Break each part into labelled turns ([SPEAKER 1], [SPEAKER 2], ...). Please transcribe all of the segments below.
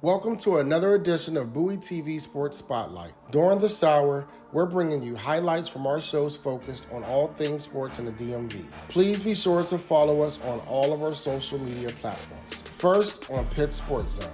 [SPEAKER 1] Welcome to another edition of Bowie TV Sports Spotlight. During this hour, we're bringing you highlights from our shows focused on all things sports in the DMV. Please be sure to follow us on all of our social media platforms. First, on Pitt Sports Zone,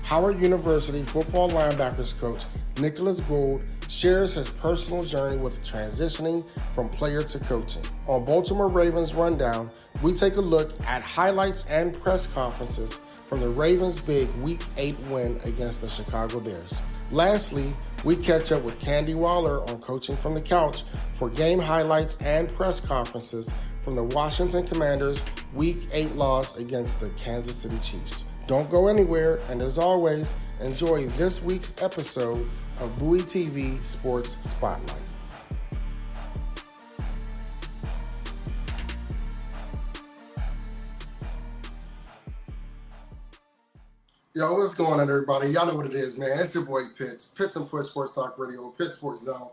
[SPEAKER 1] Howard University football linebackers coach Coach Gould shares his personal journey with transitioning from player to coaching. On Baltimore Ravens Rundown, we take a look at highlights and press conferences from the Ravens' big Week 8 win against the Chicago Bears. Lastly, we catch up with Candi Waller on Coaching from the Couch for game highlights and press conferences from the Washington Commanders' Week 8 loss against the Kansas City Chiefs. Don't go anywhere, and as always, enjoy this week's episode of Bowie TV Sports Spotlight. Yo, what's going on, everybody? Y'all know what it is, man. It's your boy Pitts and Push Sports Talk Radio, Pitt Sports Zone.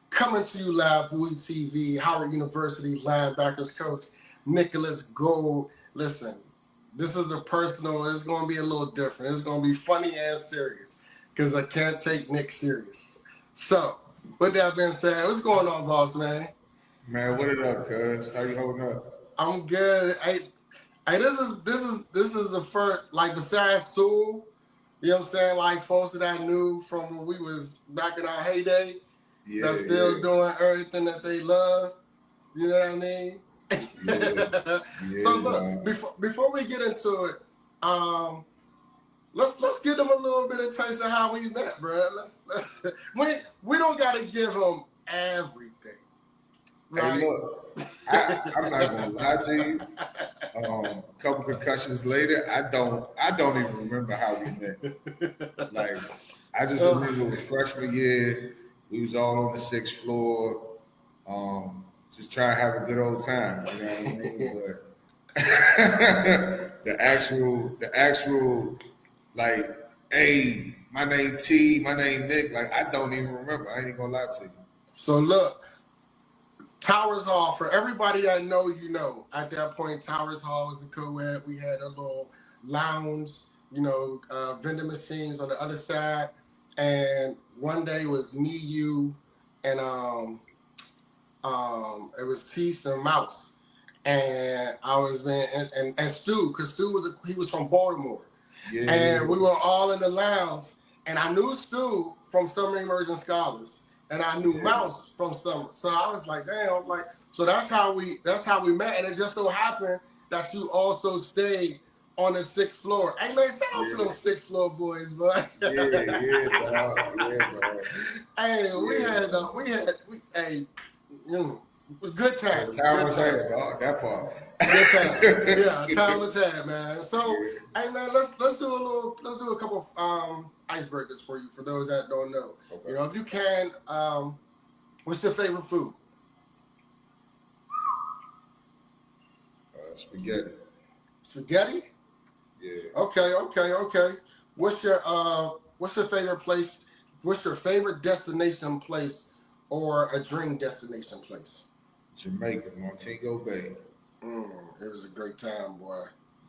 [SPEAKER 1] Coming to you live, Bowie TV, Howard University linebackers coach Coach Gould. Listen, this is a personal, it's going to be a little different. It's going to be funny and serious because I can't take Nick serious. So, with that being said, what's going on, boss, man?
[SPEAKER 2] Man, what it up, cuz? How you holding up?
[SPEAKER 1] I'm good. Hey, this is the first, like, besides Sewell, you know what I'm saying, like folks that I knew from when we was back in our heyday, that's still doing everything that they love. You know what I mean? So look, before we get into it, let's give them a little bit of taste of how we met, bro. We don't gotta give them everything. Right?
[SPEAKER 2] Hey, look, I'm not gonna lie to you. A couple concussions later, I don't even remember how we met. Like, I just remember it was freshman year. We was all on the 6th floor, just trying to have a good old time. You know what I mean? But the actual, like, hey, my name T, my name Nick. Like, I don't even remember. I ain't even gonna lie to you.
[SPEAKER 1] So look. Towers Hall, for everybody that know, you know, at that point, Towers Hall was a co-ed. We had a little lounge, vending machines on the other side. And one day it was me, you, and it was Tease and Mouse. And I was and Stu, because Stu was from Baltimore. Yeah. And we were all in the lounge. And I knew Stu from Summer Emerging Scholars. And I knew Mouse from Summer. So I was like, damn, so that's how we met. And it just so happened that you also stayed on the 6th floor. Hey man, shout out to those 6th floor boys, bro.
[SPEAKER 2] Yeah,
[SPEAKER 1] Hey, it was good times.
[SPEAKER 2] Time was had, dog. That part.
[SPEAKER 1] Good times. Yeah, time was had, man. So, hey man, let's do a couple of icebreakers for you, for those that don't know. Okay. You know, if you can, what's your favorite food?
[SPEAKER 2] Spaghetti.
[SPEAKER 1] Spaghetti?
[SPEAKER 2] Yeah.
[SPEAKER 1] Okay. What's your favorite place? What's your favorite destination place or a dream destination place?
[SPEAKER 2] Jamaica, Montego Bay.
[SPEAKER 1] It was a great time, boy.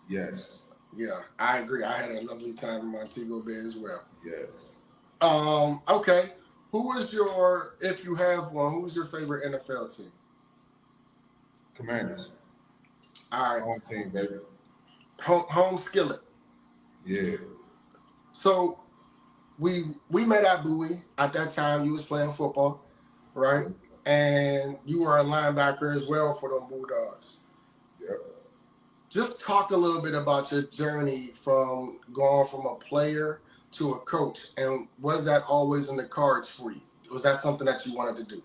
[SPEAKER 2] Yes.
[SPEAKER 1] Yeah, I agree. I had a lovely time in Montego Bay as well.
[SPEAKER 2] Yes.
[SPEAKER 1] Okay. If you have one, who's your favorite NFL team?
[SPEAKER 2] Commanders.
[SPEAKER 1] All right.
[SPEAKER 2] Home team, baby.
[SPEAKER 1] Home skillet.
[SPEAKER 2] Yeah.
[SPEAKER 1] So we met at Bowie. At that time, you was playing football, right? And you were a linebacker as well for them Bulldogs.
[SPEAKER 2] Yep.
[SPEAKER 1] Just talk a little bit about your journey from going from a player to a coach, and was that always in the cards for you? Was that something that you wanted to do?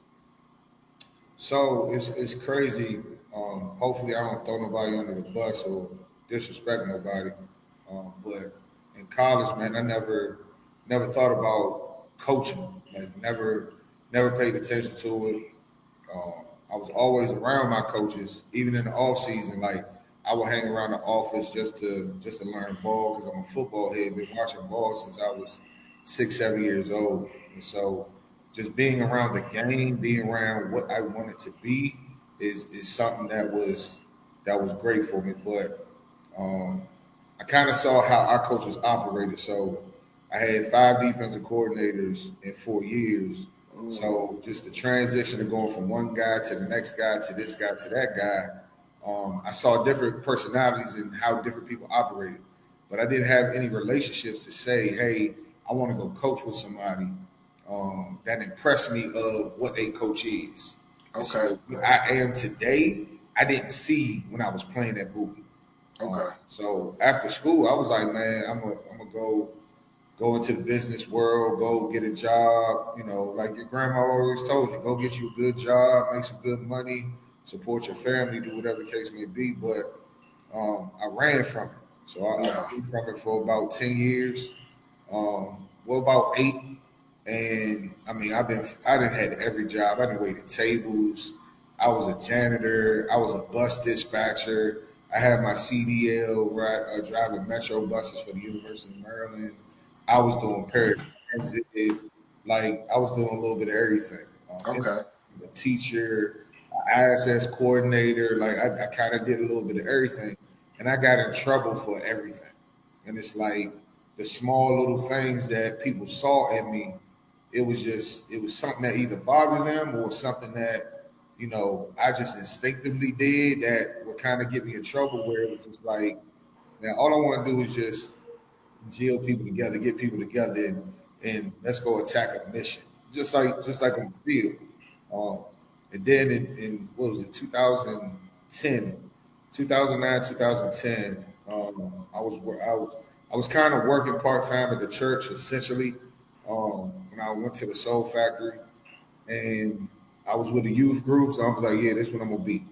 [SPEAKER 2] So it's crazy. Hopefully I don't throw nobody under the bus or disrespect nobody. But in college, man, I never thought about coaching. Like never paid attention to it. I was always around my coaches, even in the off season. Like I would hang around the office just to learn ball because I'm a football head. Been watching ball since I was 6, 7 years old, and so just being around the game, being around what I wanted to be, is something that was great for me. But I kind of saw how our coaches operated. So I had 5 defensive coordinators in 4 years. So just the transition of going from one guy to the next guy to this guy to that guy, I saw different personalities and how different people operated. But I didn't have any relationships to say, hey, I want to go coach with somebody that impressed me of what a coach is. And so what I am today, I didn't see when I was playing at Bowie. So after school, I was like, man, I'm gonna go into the business world, go get a job. You know, like your grandma always told you, go get you a good job, make some good money, support your family, do whatever the case may be. But I ran from it. So I ran from it for about 10 years. About 8. And I mean, I done had every job. I done waited tables. I was a janitor. I was a bus dispatcher. I had my CDL, driving metro buses for the University of Maryland. I was doing paratransit. Like, I was doing a little bit of everything. A teacher, an ISS coordinator. Like, I kind of did a little bit of everything. And I got in trouble for everything. And it's like the small little things that people saw in me, it was something that either bothered them or something that, you know, I just instinctively did that would kind of get me in trouble, where it was just like, now all I want to do is just gel people together, get people together, and let's go attack a mission, just like on the field. And then in what was it, 2009, 2010, I was kind of working part time at the church, essentially. When I went to the Soul Factory, and I was with the youth group, so I was like, yeah, this is what I'm gonna be.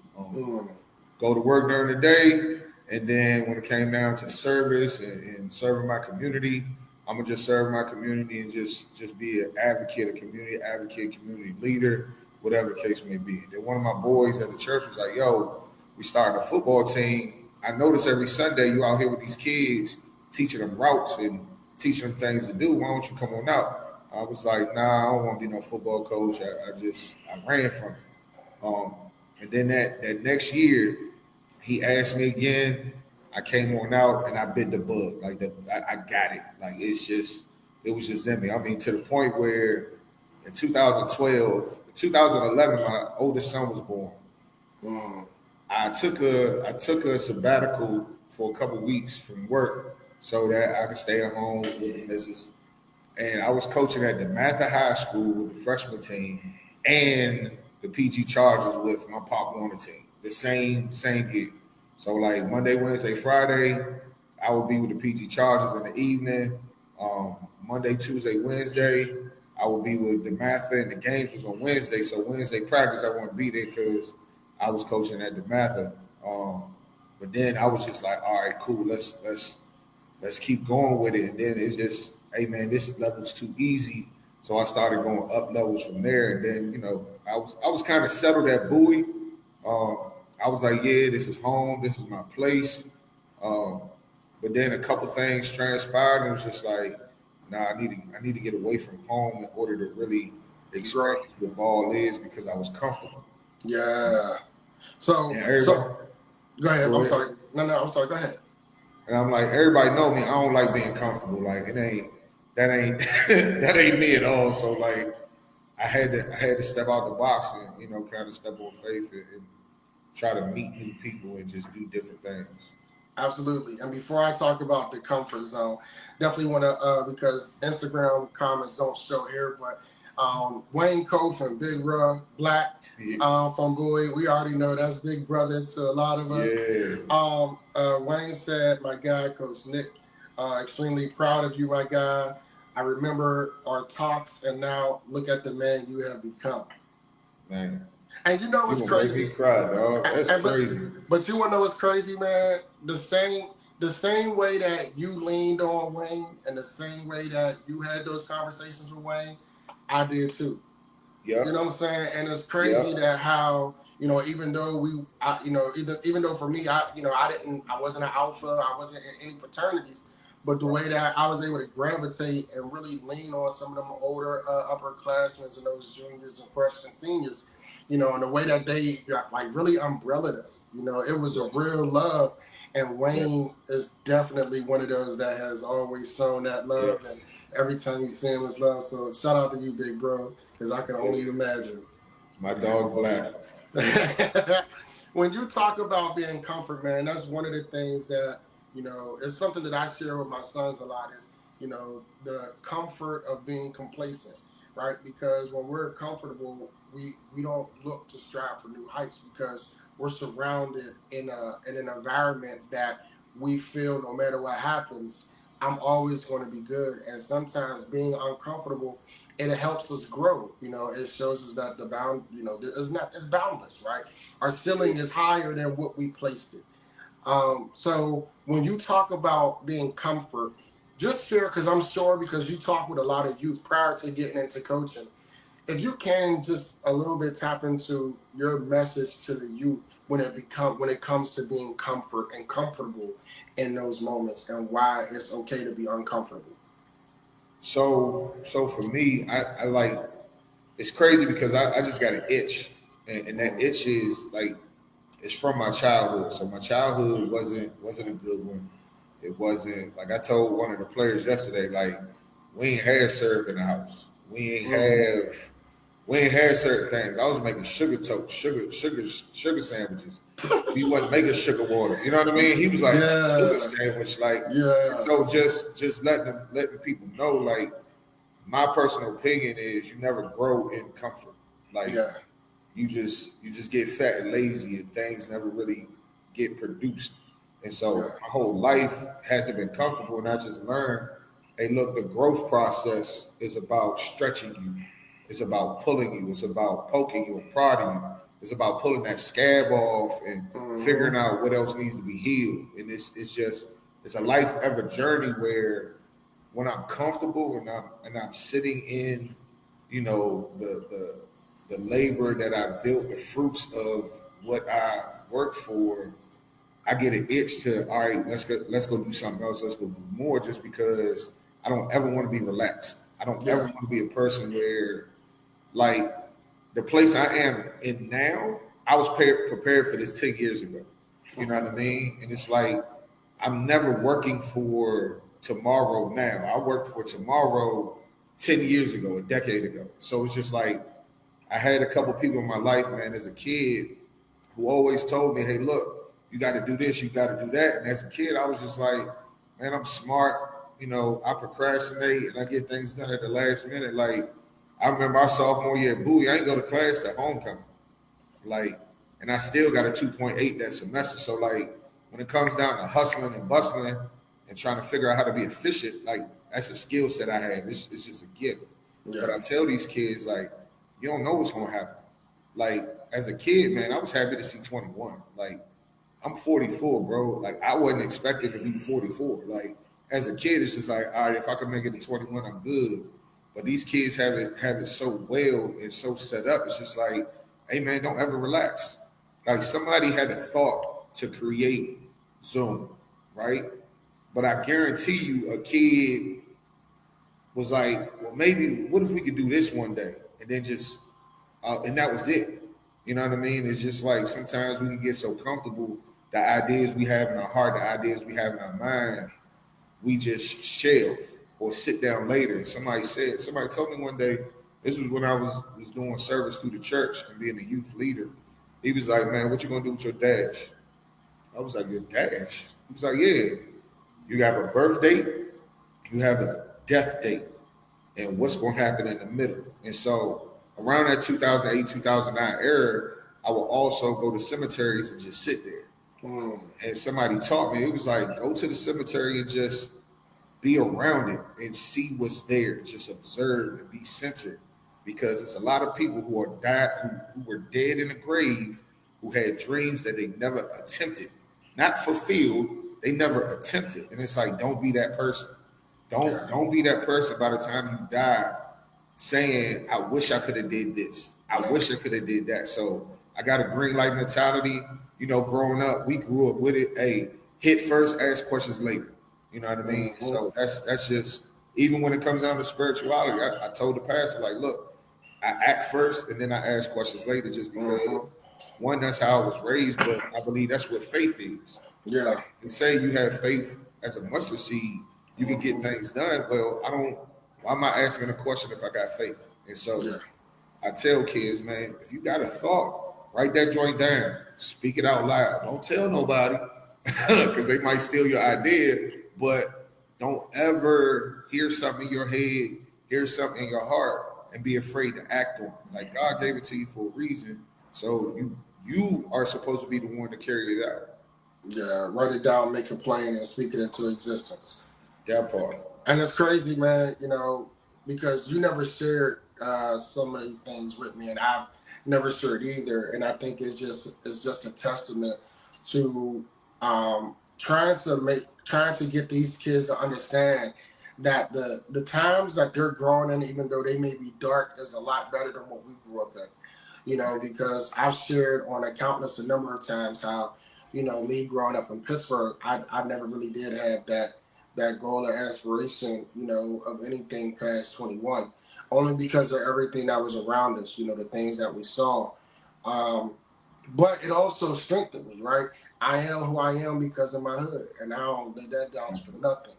[SPEAKER 2] Go to work during the day, and then when it came down to service and serving my community, I'm gonna just serve my community and just be an advocate, community leader, whatever the case may be. Then one of my boys at the church was like, yo, we started a football team. I notice every Sunday you out here with these kids, teaching them routes and teaching them things to do. Why don't you come on out? I was like, nah, I don't want to be no football coach. I ran from it. And then that next year, he asked me again. I came on out and I bit the bug. Like I got it. Like it was just in me. I mean, to the point where in 2011, my oldest son was born. I took a sabbatical for a couple weeks from work so that I could stay at home with the missus. And I was coaching at DeMatha High School with the freshman team and the PG Chargers with my Pop Warner team, the same year. So like Monday, Wednesday, Friday, I would be with the PG Chargers in the evening. Monday, Tuesday, Wednesday, I would be with DeMatha, and the games was on Wednesday. So Wednesday practice, I wouldn't be there because I was coaching at DeMatha. But then I was just like, all right, cool, let's keep going with it. And then it's just, hey man, this level's too easy. So I started going up levels from there. And then, you know, I was kind of settled at Bowie. I was like, yeah, this is home, this is my place. But then a couple things transpired, and it was just like, nah, I need to get away from home in order to really experience what ball is, because I was comfortable.
[SPEAKER 1] Yeah. So go ahead. I'm sorry. No, I'm sorry. Go ahead.
[SPEAKER 2] And I'm like, everybody know me. I don't like being comfortable. Like that ain't me at all. So like, I had to step out the box and, you know, kind of step on faith and try to meet new people and just do different things.
[SPEAKER 1] Absolutely. And before I talk about the comfort zone, definitely want to, because Instagram comments don't show here, but Wayne Kof and Big Ruh Black from Bowie, we already know that's big brother to a lot of us.
[SPEAKER 2] Yeah.
[SPEAKER 1] Wayne said, my guy, Coach Nick, extremely proud of you, my guy. I remember our talks, and now look at the man you have become.
[SPEAKER 2] Man.
[SPEAKER 1] And you know what's crazy?
[SPEAKER 2] Make me cry, dog. That's crazy.
[SPEAKER 1] But you want to know what's crazy, man? The same way that you leaned on Wayne, and the same way that you had those conversations with Wayne, I did too. Yeah. You know what I'm saying? And it's crazy that how, you know, even though even though for me, I wasn't an alpha, I wasn't in any fraternities, but the way that I was able to gravitate and really lean on some of them older upperclassmen and those juniors and freshmen, seniors, you know, and the way that they like really umbrellaed us, you know, it was a real love. And Wayne is definitely one of those that has always shown that love. Every time you see him, it's love. So shout out to you, big bro, because I can only imagine.
[SPEAKER 2] My dog Black.
[SPEAKER 1] When you talk about being comfort, man, that's one of the things that, it's something that I share with my sons a lot is, the comfort of being complacent, right? Because when we're comfortable, we don't look to strive for new heights because we're surrounded in an environment that we feel no matter what happens, I'm always going to be good. And sometimes being uncomfortable, and it helps us grow. It shows us that it's boundless, right? Our ceiling is higher than what we placed it. So when you talk about being comfort, just share, because I'm sure, because you talk with a lot of youth prior to getting into coaching, if you can just a little bit tap into your message to the youth when it comes to being comfort and comfortable in those moments, and why it's okay to be uncomfortable.
[SPEAKER 2] So for me, I like, it's crazy because I just got an itch, and that itch is like, it's from my childhood. So my childhood wasn't a good one. It wasn't, like I told one of the players yesterday, like, we ain't had syrup in the house. We ain't had certain things. I was making sugar toast, sugar sandwiches. We wasn't making sugar water. You know what I mean? He was like, sugar sandwich, like,
[SPEAKER 1] Yeah.
[SPEAKER 2] So just letting people know, like, my personal opinion is you never grow in comfort. Like, you just get fat and lazy, and things never really get produced. And so my whole life hasn't been comfortable, and I just learned, hey, look, the growth process is about stretching you. It's about pulling you. It's about poking you and prodding you. It's about pulling that scab off and figuring out what else needs to be healed. And it's a life ever journey where when I'm comfortable and I'm sitting in, the labor that I've built, the fruits of what I've worked for, I get an itch to, all right, let's go do something else. Let's go do more, just because I don't ever want to be relaxed. I don't ever want to be a person where, like, the place I am in now, I was prepared for this 10 years ago. You know what I mean? And it's like, I'm never working for tomorrow now. I worked for tomorrow 10 years ago, a decade ago. So it's just like, I had a couple people in my life, man, as a kid, who always told me, hey, look, you got to do this, you got to do that. And as a kid, I was just like, man, I'm smart. I procrastinate and I get things done at the last minute. Like, I remember our sophomore year at Bowie, I didn't go to class till homecoming. Like, and I still got a 2.8 that semester. So, like, when it comes down to hustling and bustling and trying to figure out how to be efficient, like, that's a skill set I have. It's just a gift. Yeah. But I tell these kids, like, you don't know what's going to happen. Like, as a kid, man, I was happy to see 21. Like, I'm 44, bro. Like, I wasn't expected to be 44. Like, as a kid, it's just like, all right, if I can make it to 21, I'm good. But these kids have it so well and so set up. It's just like, hey, man, don't ever relax. Like, somebody had a thought to create Zoom, right? But I guarantee you, a kid was like, well, maybe, what if we could do this one day? And then just, and that was it. You know what I mean? It's just like, sometimes we can get so comfortable, the ideas we have in our heart, the ideas we have in our mind, we just shelve or sit down later. And somebody told me one day, this was when I was doing service through the church and being a youth leader. He was like, man, what you gonna do with your dash? I was like, your dash? He was like, yeah, you have a birth date, you have a death date, and what's gonna happen in the middle. And so around that 2008, 2009 era, I will also go to cemeteries and just sit there. And somebody taught me, it was like, go to the cemetery and just be around it and see what's there. Just observe and be centered, because it's a lot of people who were dead in the grave, who had dreams that they never attempted, not fulfilled. They never attempted. And it's like, don't be that person. Don't be that person by the time you die saying, I wish I could have did this. I wish I could have did that. So I got a green light mentality. Growing up, we grew up with it. Hey, hit first, ask questions later. You know what I mean? Mm-hmm. So that's just, even when it comes down to spirituality, I told the pastor, like, look, I act first and then I ask questions later, just because, one, that's how I was raised, but I believe that's what faith is. Yeah. Like, and say you have faith as a mustard seed, you can get things done. Well, Why am I asking a question if I got faith? And so
[SPEAKER 1] Yeah.
[SPEAKER 2] I tell kids, man, if you got a thought, write that joint down. Speak it out loud. Don't tell nobody because they might steal your idea. But don't ever hear something in your head, hear something in your heart, and be afraid to act on it. Like God gave it to you for a reason. So you are supposed to be the one to carry it out.
[SPEAKER 1] Yeah, write it down, make it plain, and speak it into existence.
[SPEAKER 2] That part.
[SPEAKER 1] And it's crazy, man, because you never shared so many things with me, and I've never shared either. And I think it's just a testament to trying to get these kids to understand that the times that they're growing in, even though they may be dark, is a lot better than what we grew up in. Because I've shared on a countless a number of times how, me growing up in Pittsburgh, I never really did have that goal or aspiration, of anything past 21, only because of everything that was around us, the things that we saw. But it also strengthened me, right? I am who I am because of my hood, and I don't lay that down for nothing.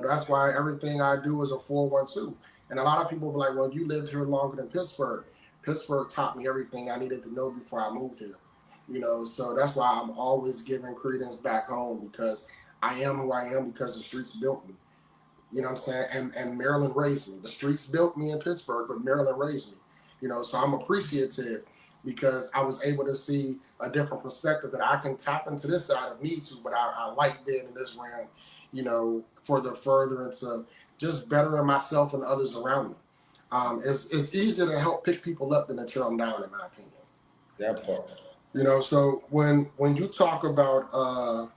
[SPEAKER 1] That's why everything I do is a 412. And a lot of people be like, well, you lived here longer than Pittsburgh. Pittsburgh taught me everything I needed to know before I moved here. So that's why I'm always giving credence back home, because I am who I am because the streets built me. You know what I'm saying? And Maryland raised me. The streets built me in Pittsburgh, but Maryland raised me. So I'm appreciative because I was able to see a different perspective that I can tap into this side of me too. But I like being in this realm, for the furtherance of just bettering myself and others around me. It's easier to help pick people up than to tear them down, in my opinion.
[SPEAKER 2] That part.
[SPEAKER 1] So when you talk about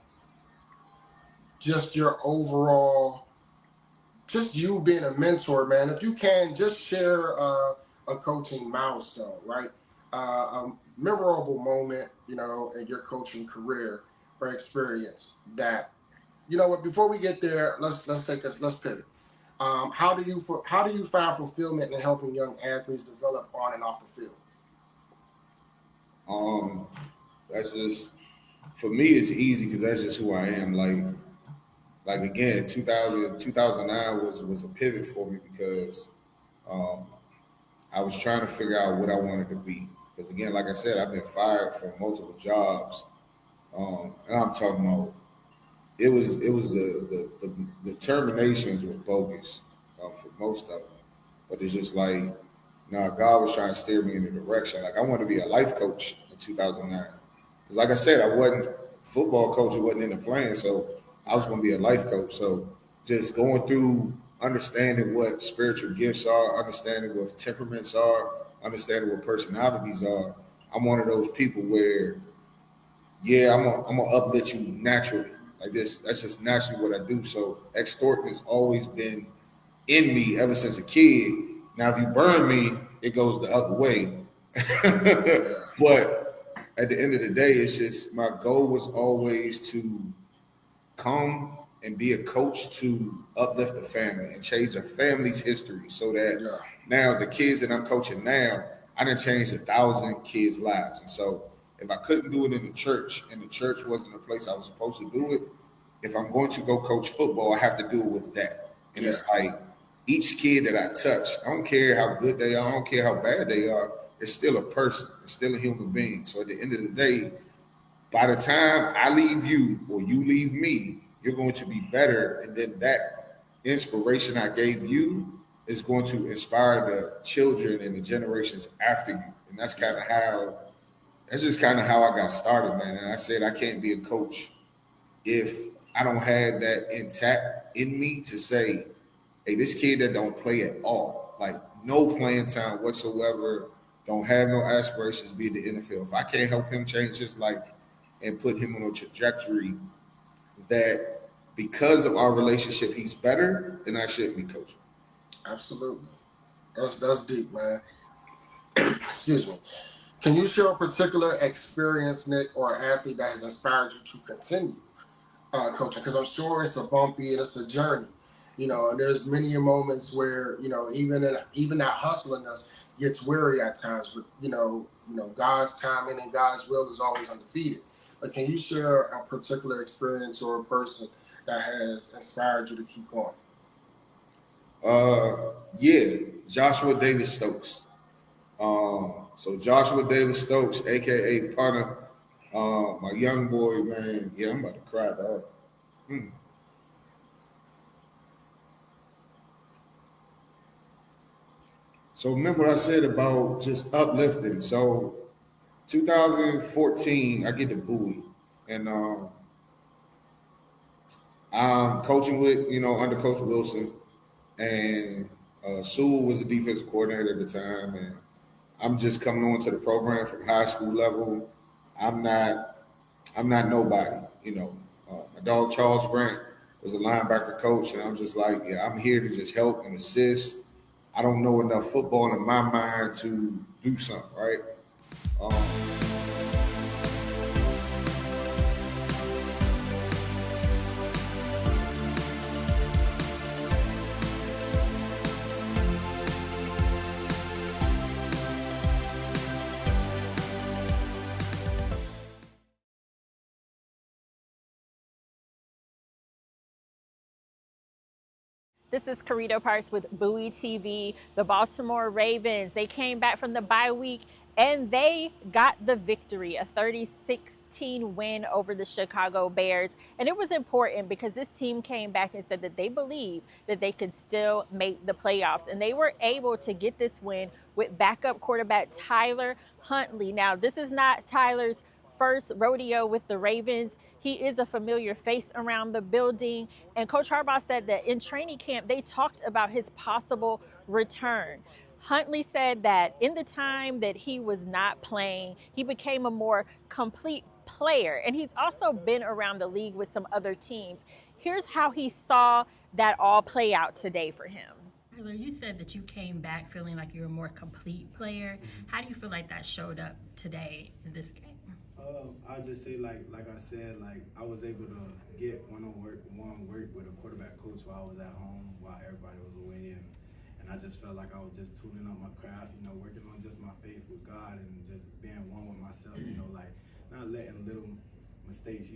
[SPEAKER 1] just your overall, just you being a mentor, man, if you can just share a coaching milestone, right? A memorable moment, in your coaching career or experience that, before we get there, let's pivot. How do you find fulfillment in helping young athletes develop on and off the field?
[SPEAKER 2] That's just, for me, it's easy because that's just who I am. Like again, 2009 was a pivot for me because I was trying to figure out what I wanted to be. Because again, like I said, I've been fired from multiple jobs, and I'm talking about it was the terminations were bogus for most of them, but it's just like, nah, God was trying to steer me in a direction. Like I wanted to be a life coach in 2009, because like I said, I wasn't football coach, it wasn't in the plan, so I was going to be a life coach. So just going through understanding what spiritual gifts are, understanding what temperaments are, understanding what personalities are. I'm one of those people where, yeah, I'm gonna uplift you naturally. Like this, that's just naturally what I do. So extorting has always been in me ever since a kid. Now, if you burn me, it goes the other way. But at the end of the day, it's just my goal was always to come and be a coach to uplift the family and change a family's history, so that now the kids that I'm coaching now, I done changed 1,000 kids' lives. And so if I couldn't do it in the church and the church wasn't the place I was supposed to do it, if I'm going to go coach football, I have to do it with that. And it's like each kid that I touch, I don't care how good they are, I don't care how bad they are, they're still a person, they're still a human being. So at the end of the day, by the time I leave you or you leave me, you're going to be better. And then that inspiration I gave you is going to inspire the children and the generations after you. And that's just kind of how I got started, man. And I said, I can't be a coach if I don't have that intact in me to say, hey, this kid that don't play at all, like no playing time whatsoever, don't have no aspirations to be in the NFL. If I can't help him change his life and put him on a trajectory that because of our relationship, he's better, then I should be coaching.
[SPEAKER 1] Absolutely. That's deep, man. Excuse me. Can you share a particular experience, Nick, or athlete that has inspired you to continue coaching? Because I'm sure it's a bumpy and it's a journey, and there's many moments where, even that hustling us gets weary at times, but God's timing and God's will is always undefeated. But can you share a particular experience or a person that has inspired you to keep going?
[SPEAKER 2] Yeah, Joshua Davis Stokes. So Joshua Davis Stokes, aka Punter, my young boy, man. Yeah, I'm about to cry, dog. So remember what I said about just uplifting. So 2014, I get to Bowie, and I'm coaching with under Coach Wilson, and Sewell was the defensive coordinator at the time, and I'm just coming on to the program from high school level. I'm not I'm not nobody, you know. My dog Charles Grant was a linebacker coach, and I'm just like, yeah, I'm here to just help and assist. I don't know enough football in my mind to do something, right? Um,
[SPEAKER 3] This is Carito Parks with Bowie TV. The Baltimore Ravens, they came back from the bye week and they got the victory, a 36-16 win over the Chicago Bears. And it was important because this team came back and said that they believe that they could still make the playoffs. And they were able to get this win with backup quarterback Tyler Huntley. Now, this is not Tyler's first rodeo with the Ravens. He is a familiar face around the building. And Coach Harbaugh said that in training camp, they talked about his possible return. Huntley said that in the time that he was not playing, he became a more complete player. And he's also been around the league with some other teams. Here's how he saw that all play out today for him.
[SPEAKER 4] Tyler, you said that you came back feeling like you're a more complete player. How do you feel like that showed up today in this game?
[SPEAKER 5] I'll just say, like I said, like I was able to get one-on-one work with a quarterback coach while I was at home, while everybody was away, and I just felt like I was just tuning up my craft, working on just my faith with God and just being one with myself, like not letting little mistakes,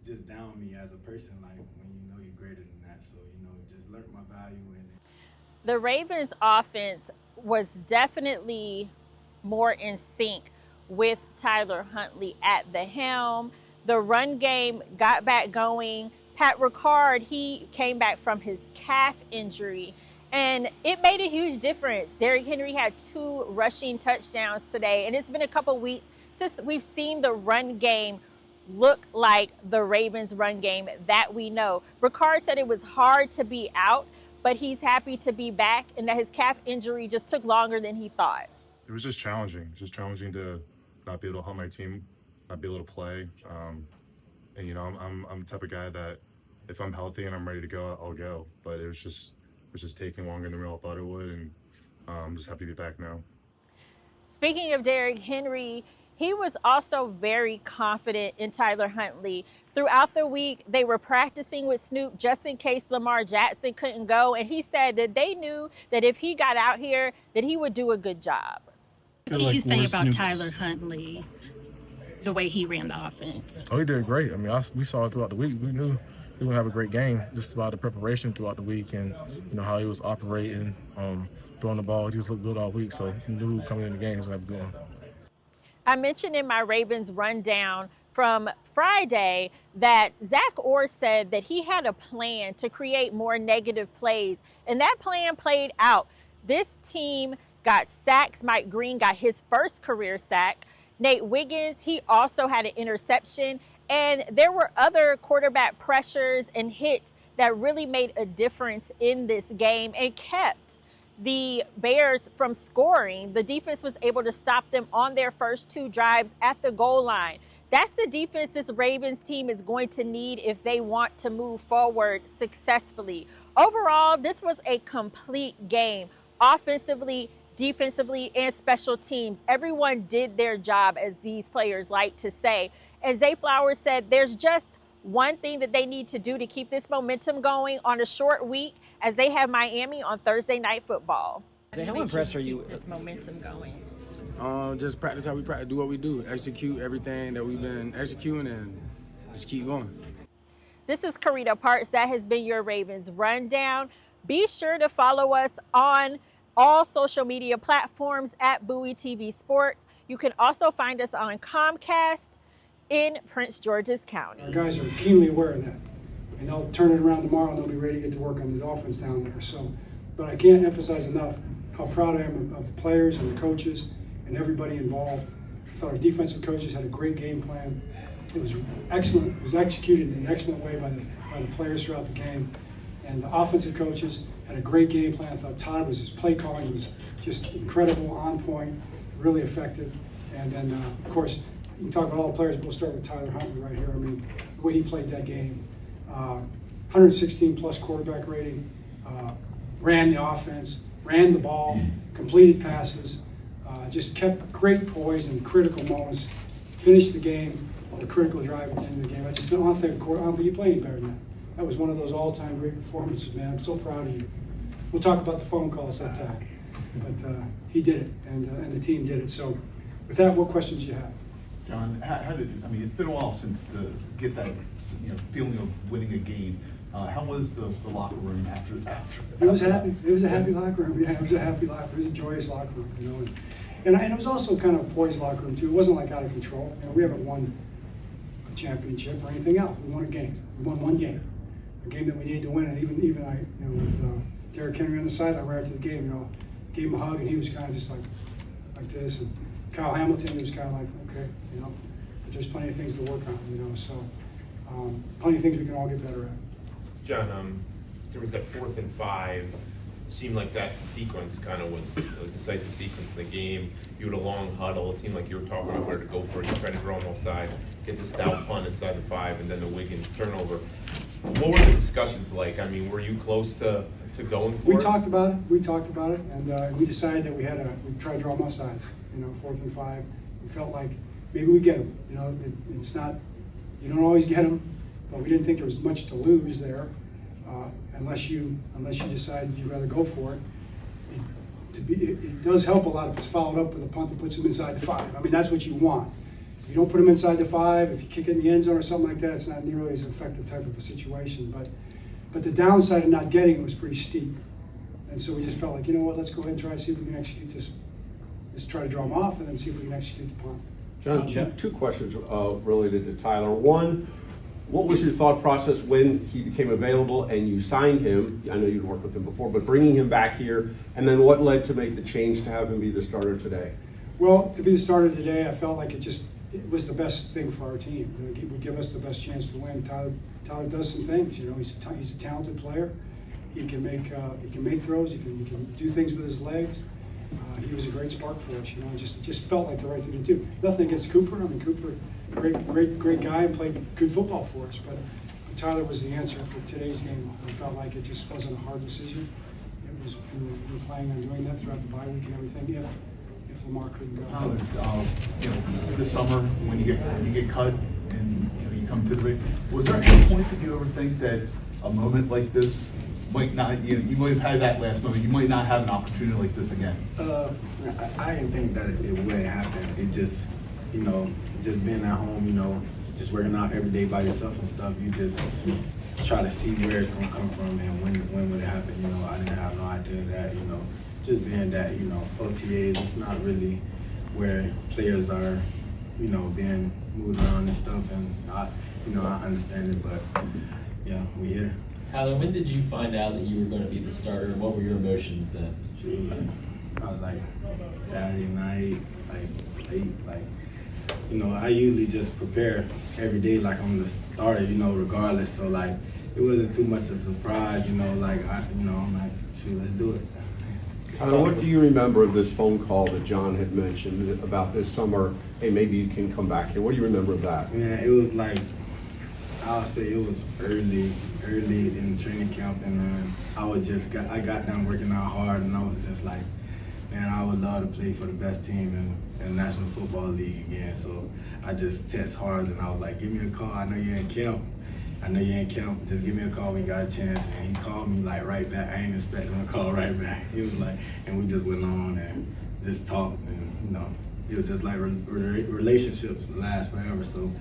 [SPEAKER 5] just down me as a person, like when you're greater than that. So, just learned my value in it.
[SPEAKER 3] The Ravens offense was definitely more in sync with Tyler Huntley at the helm. The run game got back going. Pat Ricard, he came back from his calf injury, and it made a huge difference. Derrick Henry had 2 rushing touchdowns today, and it's been a couple weeks since we've seen the run game look like the Ravens run game that we know. Ricard said it was hard to be out, but he's happy to be back and that his calf injury just took longer than he thought.
[SPEAKER 6] It was just challenging. It's just challenging to not be able to help my team, not be able to play. And I'm the type of guy that if I'm healthy and I'm ready to go, I'll go. But it was just taking longer than we all thought it would, and I'm just happy to be back now.
[SPEAKER 3] Speaking of Derrick Henry, he was also very confident in Tyler Huntley. Throughout the week, they were practicing with Snoop just in case Lamar Jackson couldn't go, and he said that they knew that if he got out here, that he would do a good job.
[SPEAKER 4] What do you say about Tyler Huntley, the way he ran the offense?
[SPEAKER 7] Oh, he did great. I mean, we saw it throughout the week. We knew he would have a great game just about the preparation throughout the week and, how he was operating, throwing the ball. He just looked good all week, so he knew coming in the game he was going to have a good one.
[SPEAKER 3] I mentioned in my Ravens rundown from Friday that Zach Orr said that he had a plan to create more negative plays, and that plan played out. This team got sacks. Mike Green got his first career sack. Nate Wiggins, he also had an interception. And there were other quarterback pressures and hits that really made a difference in this game and kept the Bears from scoring. The defense was able to stop them on their first 2 drives at the goal line. That's the defense this Ravens team is going to need if they want to move forward successfully. Overall, this was a complete game. Offensively, defensively, and special teams. Everyone did their job, as these players like to say. And Zay Flowers said there's just one thing that they need to do to keep this momentum going on a short week as they have Miami on Thursday Night Football.
[SPEAKER 8] How impressed are you?
[SPEAKER 4] This momentum going.
[SPEAKER 8] Just practice how we practice, do what we do, execute everything that we've been executing, and just keep going.
[SPEAKER 3] This is Carito Parks. That has been your Ravens Rundown. Be sure to follow us on all social media platforms at Bowie TV Sports. You can also find us on Comcast in Prince George's County.
[SPEAKER 9] Our guys are keenly aware of that. And they'll turn it around tomorrow and they'll be ready to get to work on the offense down there. So, but I can't emphasize enough how proud I am of the players and the coaches and everybody involved. I thought our defensive coaches had a great game plan. It was excellent. It was executed in an excellent way by the players throughout the game. And the offensive coaches had a great game plan. I thought Todd his play calling was just incredible, on point, really effective. And then, of course, you can talk about all the players, but we'll start with Tyler Huntley right here. I mean, the way he played that game, 116 plus quarterback rating, ran the offense, ran the ball, completed passes, just kept great poise in critical moments, finished the game on a critical drive at the end of the game. I don't think you play any better than that. That was one of those all-time great performances, man. I'm so proud of you. We'll talk about the phone calls that time, but he did it, and the team did it. So, with that, what questions do you have?
[SPEAKER 10] John, how did I mean? It's been a while since to get that feeling of winning a game. How was the locker room after?
[SPEAKER 9] It was happy. It was a happy locker room. Yeah, it was a happy locker room. It was a joyous locker room, And it was also kind of a poised locker room too. It wasn't like out of control. We haven't won a championship or anything else. We won a game. We won one game, a game that we needed to win. And even I, with Derrick Henry on the sideline right after the game, gave him a hug, and he was kind of just like this. And Kyle Hamilton was kind of like, okay, but there's plenty of things to work on, So plenty of things we can all get better at.
[SPEAKER 11] John, there was that 4th and 5. Seemed like that sequence kind of was a decisive sequence in the game. You had a long huddle. It seemed like you were talking about where to go for it. You tried to draw them offside, get the stout punt inside the 5, and then the Wiggins turnover. What were the discussions like? I mean, were you close to going for it?
[SPEAKER 9] We talked about it, and we decided that we'd try to draw them offsides. 4th and 5. We felt like maybe we get them. It's not, you don't always get them, but we didn't think there was much to lose there. Unless you decide you'd rather go for it. It does help a lot if it's followed up with a punt that puts them inside the 5. I mean, that's what you want. If you don't put them inside the 5, if you kick it in the end zone or something like that, it's not nearly as effective type of a situation. But the downside of not getting it was pretty steep. And so we just felt like, let's go ahead and try to see if we can execute this. Just try to draw them off and then see if we can execute the punt.
[SPEAKER 12] John, 2 questions related to Tyler. One, what was your thought process when he became available and you signed him? I know you'd worked with him before, but bringing him back here, and then what led to make the change to have him be the starter today?
[SPEAKER 9] Well, to be the starter today, I felt like it was the best thing for our team. It would give us the best chance to win. Tyler does some things. He's a talented player. He can make throws. He can do things with his legs. He was a great spark for us. It just felt like the right thing to do. Nothing against Cooper. I mean, Cooper, great guy, and played good football for us. But Tyler was the answer for today's game. I felt like it just wasn't a hard decision. It was we were planning on doing that throughout the bye week and everything. If Lamar couldn't go.
[SPEAKER 10] Tyler, this summer when you get cut and you come to the ring, was there any point that you ever think that a moment like this might not, you might have had that last moment, you might not have an opportunity like this again?
[SPEAKER 5] I didn't think that it would happen. It just, just being at home, just working out every day by yourself and stuff, you just try to see where it's gonna come from and when would it happen. I didn't have no idea that, just being that, OTAs, it's not really where players are, being moved around and stuff, and I understand it, but yeah, we here.
[SPEAKER 13] Tyler, when did you find out that you were going to be the starter, and what were your emotions then?
[SPEAKER 5] I was like Saturday night, late, I usually just prepare every day like I'm the starter, regardless. So it wasn't too much of a surprise, I'm like, shoot, let's do it.
[SPEAKER 12] Tyler, what do you remember of this phone call that John had mentioned about this summer? Hey, maybe you can come back here. What do you remember of that?
[SPEAKER 5] Yeah, it was I'll say it was early in the training camp, and I got done working out hard, and I was just like, man, I would love to play for the best team in the National Football League again. So I just text Harz, and I was like, give me a call. I know you're in camp. Just give me a call when you got a chance. And he called me right back. I ain't expecting him to call right back. He was like, and we just went on and just talked, and it was just like relationships last forever. So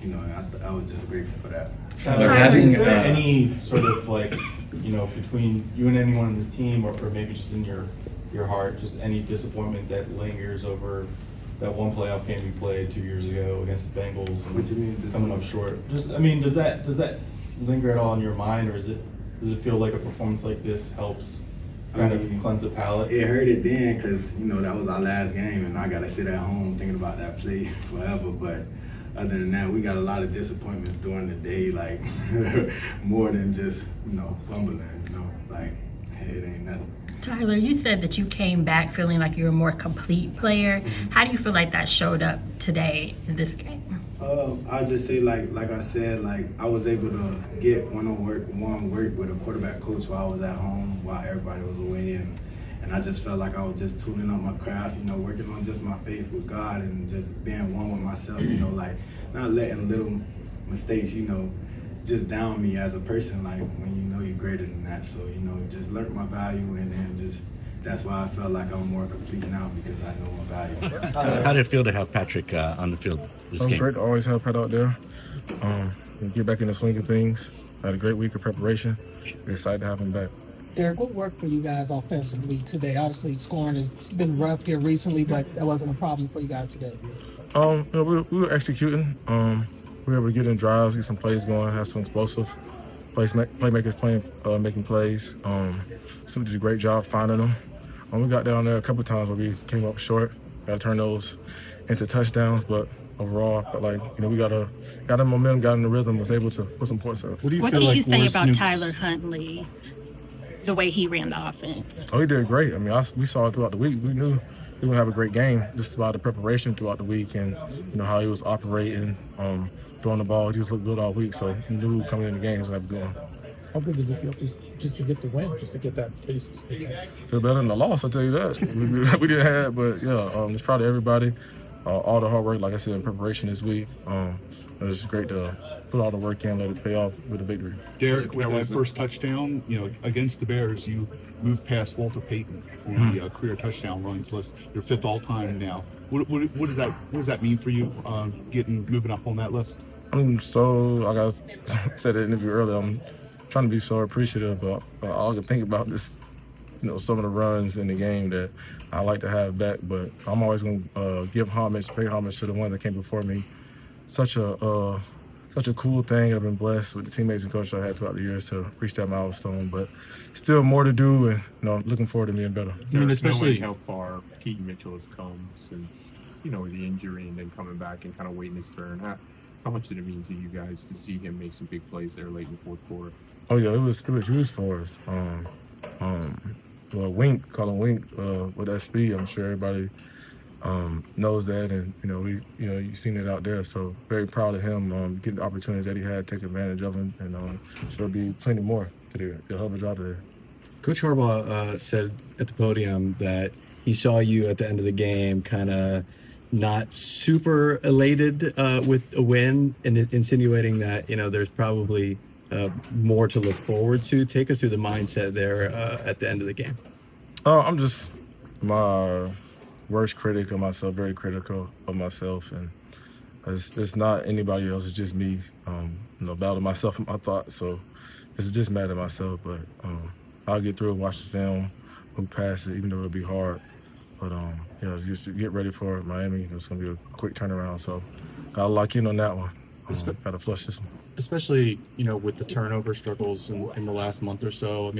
[SPEAKER 5] I was just grateful for that.
[SPEAKER 14] Is there any sort of like, between you and anyone on this team, or maybe just in your heart, just any disappointment that lingers over that one playoff game you played 2 years ago against the Bengals and
[SPEAKER 5] What do you mean,
[SPEAKER 14] coming up short? Just, does that linger at all in your mind, or does it feel like a performance like this helps kind of cleanse the palate?
[SPEAKER 5] It hurt it then because, that was our last game and I got to sit at home thinking about that play forever. But other than that, we got a lot of disappointments during the day, like more than just, fumbling, like, hey, it ain't nothing.
[SPEAKER 4] Tyler, you said that you came back feeling like you're a more complete player. How do you feel like that showed up today in this game?
[SPEAKER 5] I'll just say, like I said, I was able to get one-on-one work with a quarterback coach while I was at home, while everybody was away, and I just felt like I was just tuning up my craft, working on just my faith with God and just being one with myself, like not letting little mistakes, just down me as a person, like when you're greater than that. So, just learned my value and then just that's why I felt like I'm more complete now because I know my value.
[SPEAKER 15] How did it feel to have Patrick on the field this game?
[SPEAKER 7] Great to always have Pat out there. Get back in the swing of things. Had a great week of preparation. We're excited to have him back.
[SPEAKER 16] Derek, what worked for you guys offensively today? Obviously, scoring has been rough here recently, but that wasn't a problem for you guys today.
[SPEAKER 7] We were executing. We were able to get in drives, get some plays going, have some explosive playmakers making plays. Some did a great job finding them. We got down there a couple times where we came up short. Got to turn those into touchdowns, but overall, I felt like we got in momentum, got in the rhythm, was able to put some points up.
[SPEAKER 4] What can you say about Tyler Huntley, the way he ran the offense?
[SPEAKER 7] Oh, he did great. We saw it throughout the week. We knew he would have a great game just about the preparation throughout the week and how he was operating, throwing the ball. He just looked good all week, so he knew coming in the game he was going to have a good one.
[SPEAKER 16] How good does it feel just to get the win, just to get that basis?
[SPEAKER 7] Feel better than the loss, I'll tell you that. we didn't have, but yeah, just proud of everybody. All the hard work, like I said, in preparation this week. It was great to put all the work in, let it pay off with a victory.
[SPEAKER 10] Derek, with that first touchdown, against the Bears, you moved past Walter Payton on the career touchdown runs list. You're fifth all time now. What does that mean for you, moving up on that list?
[SPEAKER 7] Like I said in the interview earlier, I'm trying to be so appreciative, but all I can think about is, some of the runs in the game that I like to have back. But I'm always going to pay homage to the one that came before me. Such a cool thing. I've been blessed with the teammates and coaches I had throughout the years to reach that milestone. But still more to do, and looking forward to being better.
[SPEAKER 17] Especially how far Keaton Mitchell has come since the injury and then coming back and kind of waiting his turn. How much did it mean to you guys to see him make some big plays there late in the fourth quarter?
[SPEAKER 7] Oh yeah, it was huge for us. Wink, call him Wink, with that speed, I'm sure everybody knows that, and you've seen it out there. So very proud of him getting the opportunities that he had, take advantage of them, and there'll be plenty more to do. He'll have a job today.
[SPEAKER 18] Coach Harbaugh said at the podium that he saw you at the end of the game kind of not super elated with a win, and insinuating that there's probably more to look forward to. Take us through the mindset there at the end of the game.
[SPEAKER 7] I'm just my worst critic of myself, very critical of myself, and it's not anybody else, it's just me, battling myself and my thoughts. So it's just mad at myself, but I'll get through it, watch the film, move past it, even though it'll be hard. But just get ready for Miami. It's going to be a quick turnaround, so gotta lock in on that one. Gotta flush this one.
[SPEAKER 14] Especially, with the turnover struggles in the last month or so.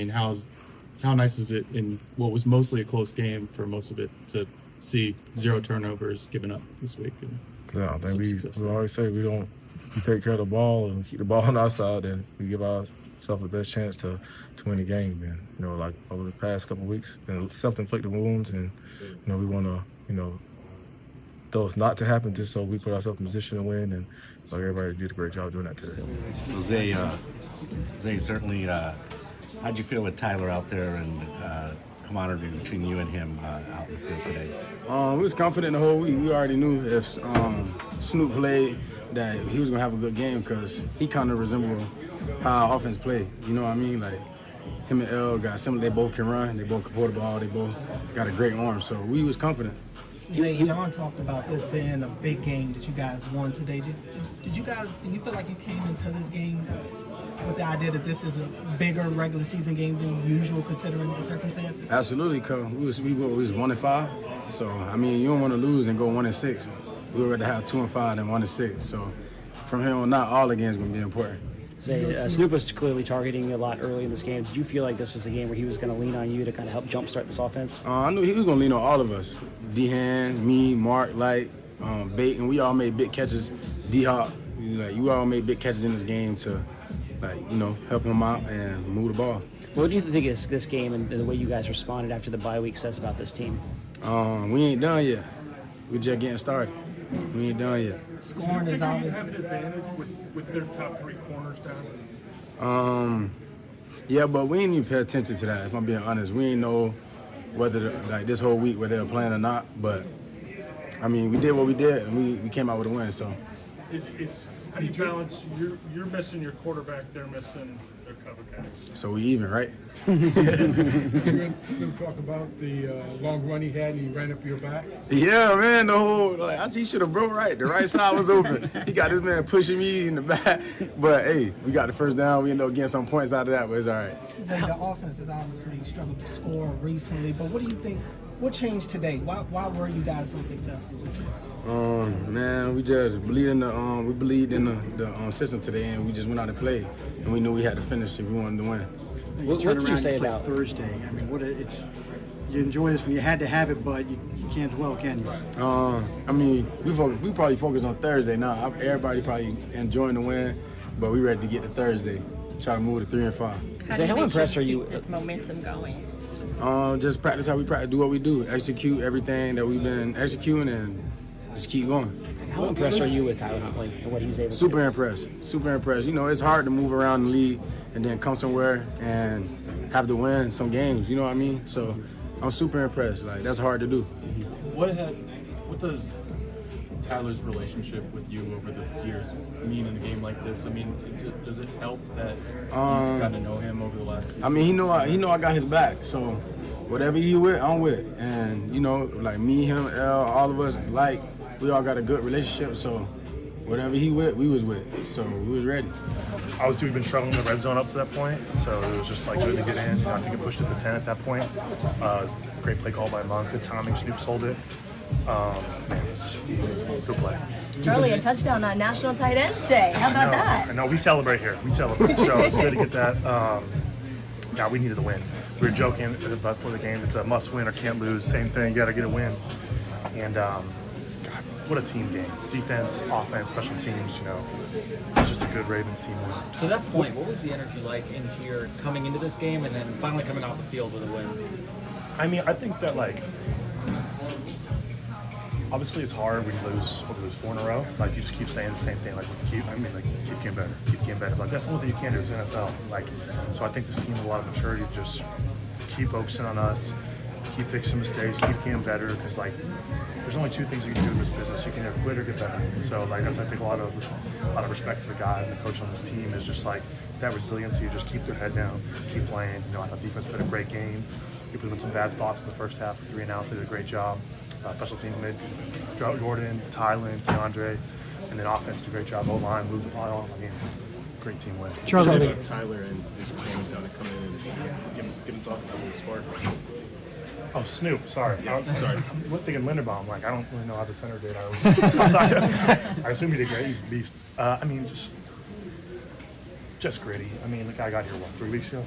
[SPEAKER 14] How nice is it in what was mostly a close game for most of it to see 0 turnovers given up this week?
[SPEAKER 7] I think we always say we take care of the ball and keep the ball on our side, and we give ourselves the best chance to win the game. And like over the past couple of weeks, self-inflicted wounds, and we want to those not to happen, just so we put ourselves in position to win. And so everybody did a great job doing that today.
[SPEAKER 15] Jose, certainly, how'd you feel with Tyler out there and camaraderie between you and him out in the field today?
[SPEAKER 8] We was confident the whole week. We already knew if Snoop played that he was going to have a good game because he kind of resembled how our offense played. You know what I mean? Like, him and L got similar. They both can run. They both can pull the ball. They both got a great arm. So we was confident.
[SPEAKER 16] John talked about this being a big game that you guys won today. Do you feel like you came into this game with the idea that this is a bigger regular season game than usual considering the circumstances?
[SPEAKER 8] Absolutely, cause we was 1-5. So I mean, you don't want to lose and go 1-6. We would rather have 2-5 than 1-6. So from here on out, all the games gonna be important.
[SPEAKER 19] Snoop was clearly targeting you a lot early in this game. Did you feel like this was a game where he was going to lean on you to kind of help jumpstart this offense?
[SPEAKER 8] I knew he was going to lean on all of us. D-Han, me, Mark, Light, Bait, and we all made big catches. D-Hop, you all made big catches in this game to, help him out and move the ball.
[SPEAKER 19] What do you think is this game and the way you guys responded after the bye week says about this team?
[SPEAKER 8] We ain't done yet. We're just getting started. We ain't done yet.
[SPEAKER 16] Scoring is obvious.
[SPEAKER 17] Have an advantage with their top 3 corners down?
[SPEAKER 8] Yeah, but we ain't even pay attention to that, if I'm being honest. We ain't know whether, this whole week, whether they were playing or not. But, I mean, we did what we did, and we came out with a win, so.
[SPEAKER 17] How do you balance, you're missing your quarterback, they're missing their cover guys?
[SPEAKER 8] So we even, right?
[SPEAKER 20] You and Snoop talk about the long run he had and he ran up your back?
[SPEAKER 8] Yeah, man, the whole, he should have broke right. The right side was open. He got this man pushing me in the back. But, hey, we got the first down. We ended up getting some points out of that, but it's all right.
[SPEAKER 16] The offense has obviously struggled to score recently, but what do you think, what changed today? Why were you guys so successful today?
[SPEAKER 8] Man, we just believed in the system today, and we just went out and played, and we knew we had to finish if we wanted to win.
[SPEAKER 19] What can you say about
[SPEAKER 21] Thursday? I mean, you enjoy this when you had to have it, but you can't dwell, can you?
[SPEAKER 8] I mean, we probably focus on Thursday now. Everybody probably enjoying the win, but we ready to get to Thursday, try to move to 3-5.
[SPEAKER 19] How impressed are you?
[SPEAKER 4] This momentum going.
[SPEAKER 8] Just practice how we practice, do what we do, execute everything that we've been executing, and just keep going.
[SPEAKER 19] How impressed are you with Tyler Huntley and what he's able to do?
[SPEAKER 8] Super impressed. It's hard to move around the league and then come somewhere and have to win some games, you know what I mean? So I'm super impressed. That's hard to do.
[SPEAKER 14] What does Tyler's relationship with you over the years mean in a game like this? I mean, does it help that you've gotten to know him over the last few seasons?
[SPEAKER 8] He know I got his back, so whatever he with, I'm with. And, me, him, L, all of us, we all got a good relationship, so whatever he with, we was with. So we was ready.
[SPEAKER 6] Obviously, we've been struggling in the red zone up to that point, so it was just good to get in. I think it pushed it to 10 at that point. Great play call by Monk. Good timing. Snoop sold it. Good play.
[SPEAKER 22] Charlie, a touchdown on National Tight Ends Day. How about that?
[SPEAKER 6] I know. We celebrate here. So it's good to get that. We needed to win. We were joking before the game. It's a must win or can't lose. Same thing. You got to get a win. And what a team game. Defense, offense, special teams, it's just a good Ravens team win.
[SPEAKER 23] To that point, what was the energy like in here coming into this game and then finally coming off the field with a win?
[SPEAKER 6] I mean, I think that obviously it's hard when you lose 4 in a row. You just keep saying the same thing. Keep getting better. Keep getting better. That's the only thing you can do is NFL. So I think this team has a lot of maturity to just keep focusing on us, keep fixing mistakes, keep getting better. Because there's only 2 things you can do in this business. You can either quit or get better. And so that's I think a lot of respect for the guys and the coach on this team is just that resiliency. Just keep their head down, keep playing. I thought defense played a great game. We put them in some bad spots in the first half. 3 and outs, they did a great job. Special teams made Jordan, Tylen, DeAndre, and then offense did a great job. O-line moved the ball. Great team win.
[SPEAKER 17] Charlie, about Tyler and his games down to come in and give us offensive spark.
[SPEAKER 6] Oh, Snoop. Sorry.
[SPEAKER 17] Sorry.
[SPEAKER 6] I'm thinking Linderbaum. I don't really know how the center did. I assume he did great. He's a beast. Just gritty. The guy got here 4 weeks ago.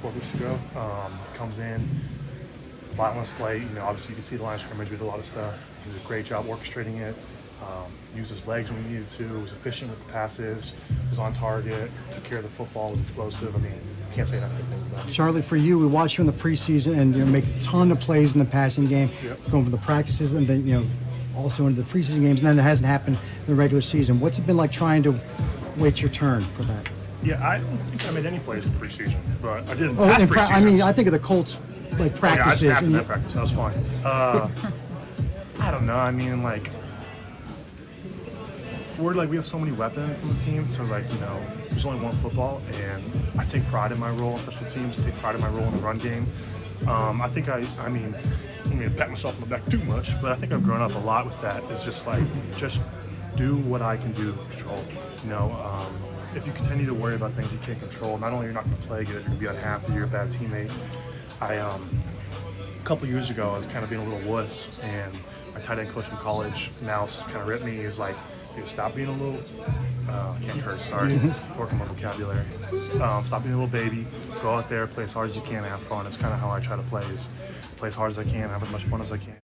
[SPEAKER 6] Comes in. Violence play, obviously you can see the line of scrimmage, we did a lot of stuff. He did a great job orchestrating it, used his legs when he needed to, was efficient with the passes, was on target, took care of the football, was explosive. Can't say enough good things about it.
[SPEAKER 21] Charlie, for you, we watched you in the preseason and you make a ton of plays in the passing game, going from the practices and then, also into the preseason games, and then it hasn't happened in the regular season. What's it been like trying to wait your turn for that?
[SPEAKER 6] Yeah, I don't think I made any plays in preseason, but I did in past preseasons.
[SPEAKER 21] I think of the Colts practices.
[SPEAKER 6] Yeah, I snapped in that practice. That was fun. I don't know. We have so many weapons on the team, so there's only one football, and I take pride in my role on special teams. Take pride in my role in the run game.
[SPEAKER 1] don't mean to pat myself on the back too much, but I think I've grown up a lot with that. It's just like, just do what I can do to control. You know, if you continue to worry about things you can't control, not only you're not going to play good, you're going to be unhappy, you're a bad teammate. A couple years ago, I was kind of being a little wuss, and my tight end coach from college, Mouse, kind of ripped me. He was like, dude, stop being a little, I can't curse, sorry, working my vocabulary. Stop being a little baby, go out there, play as hard as you can, and have fun. It's kind of how I try to play, is play as hard as I can, have as much fun as I can.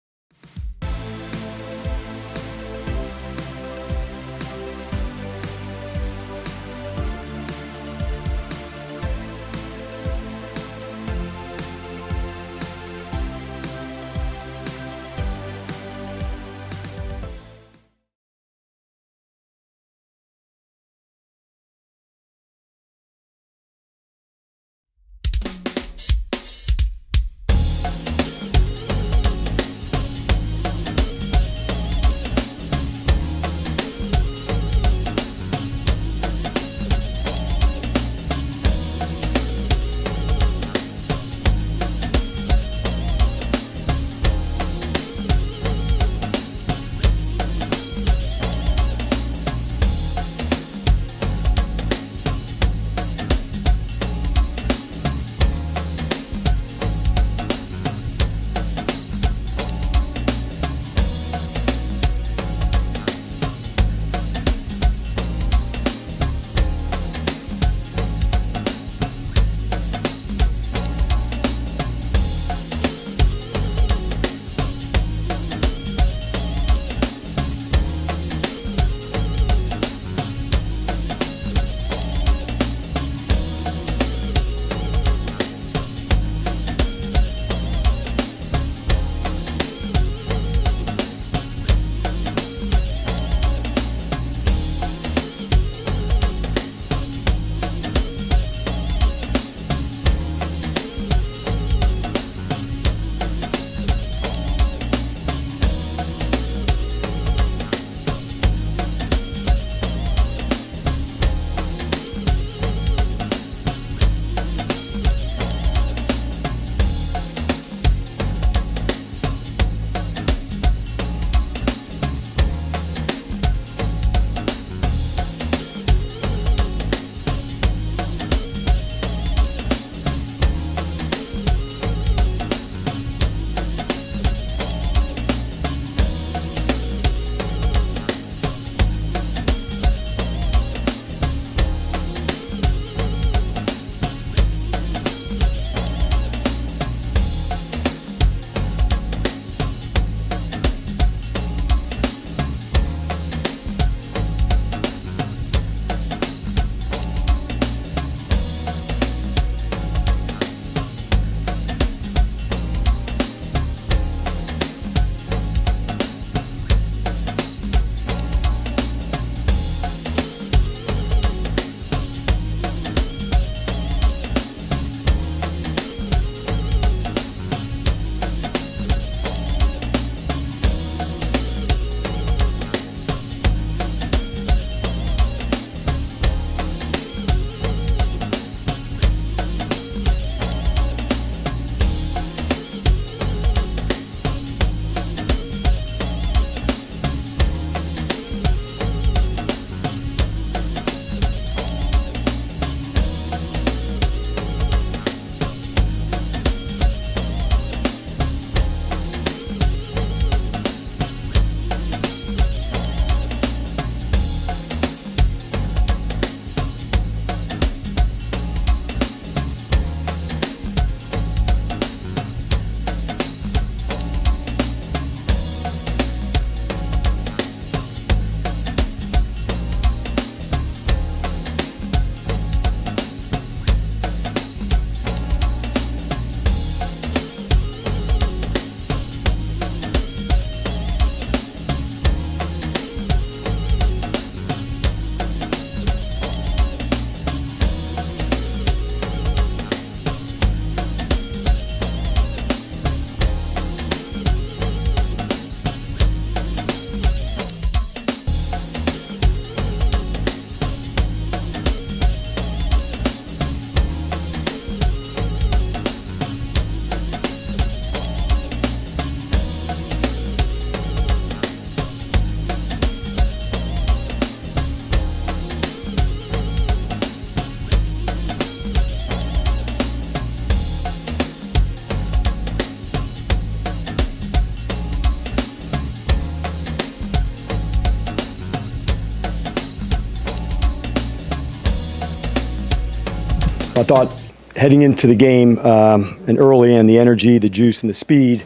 [SPEAKER 2] I thought heading into the game and early in, the energy, the juice, and the speed,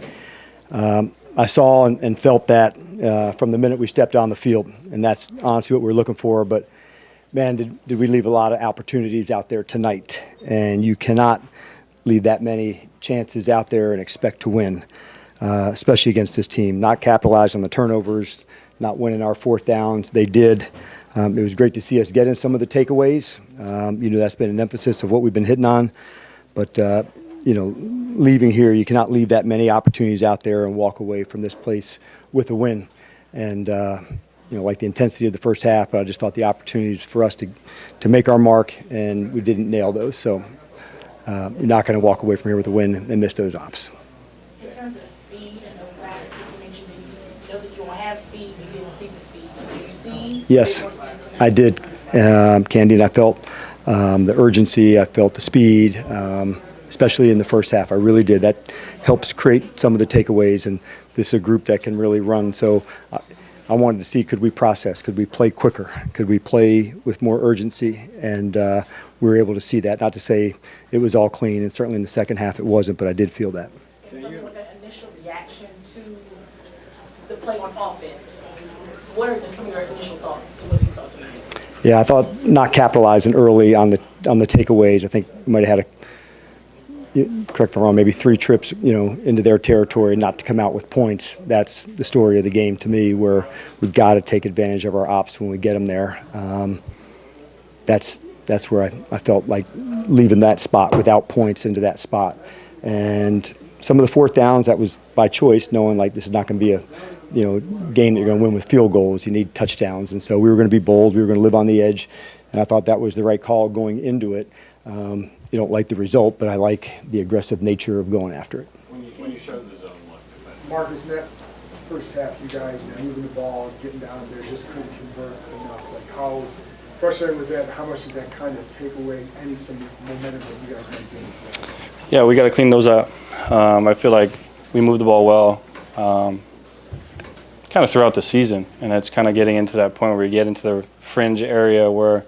[SPEAKER 2] I saw and felt that from the minute we stepped on the field. And that's honestly what we're looking for. But, man, did we leave a lot of opportunities out there tonight. And you cannot leave that many chances out there and expect to win, especially against this team. Not capitalize on the turnovers, not winning our fourth downs. They did. It was great to see us get in some of the takeaways. That's been an emphasis of what we've been hitting on. But, leaving here, you cannot leave that many opportunities out there and walk away from this place with a win. And, like the intensity of the first half, but I just thought the opportunities for us to make our mark, and we didn't nail those. So you're not going to walk away from here with a win and miss those ops.
[SPEAKER 3] In terms of speed, I know guys people mentioned that you know that you don't have speed, but you didn't see the speed. Did you see?
[SPEAKER 2] Yes, I did, Candi, and I felt the urgency. I felt the speed, especially in the first half. I really did. That helps create some of the takeaways, and this is a group that can really run. So I wanted to see, could we process? Could we play quicker? Could we play with more urgency? And we were able to see that. Not to say it was all clean, and certainly in the second half it wasn't, but I did feel that.
[SPEAKER 3] And from the initial reaction to the play on offense, what are some of your initial thoughts to what you saw tonight?
[SPEAKER 2] Yeah, I thought not capitalizing early on the takeaways. I think we might have had correct me if I'm wrong, maybe 3 trips, into their territory, not to come out with points. That's the story of the game to me, where we've got to take advantage of our ops when we get them there. That's where I felt like leaving that spot without points into that spot. And some of the fourth downs, that was by choice, knowing like this is not going to be a game that you're going to win with field goals. You need touchdowns. And so we were going to be bold. We were going to live on the edge. And I thought that was the right call going into it. You don't like the result, but I like the aggressive nature of going after it.
[SPEAKER 11] When you showed the zone look,
[SPEAKER 20] Marcus, that first half, you guys moving the ball, getting down there, just couldn't convert enough. Like, how frustrating was that? How much did that kind of take away some momentum that you guys might gain?
[SPEAKER 24] Yeah, we got to clean those up. I feel like we moved the ball well kind of throughout the season, and it's kind of getting into that point where we get into the fringe area where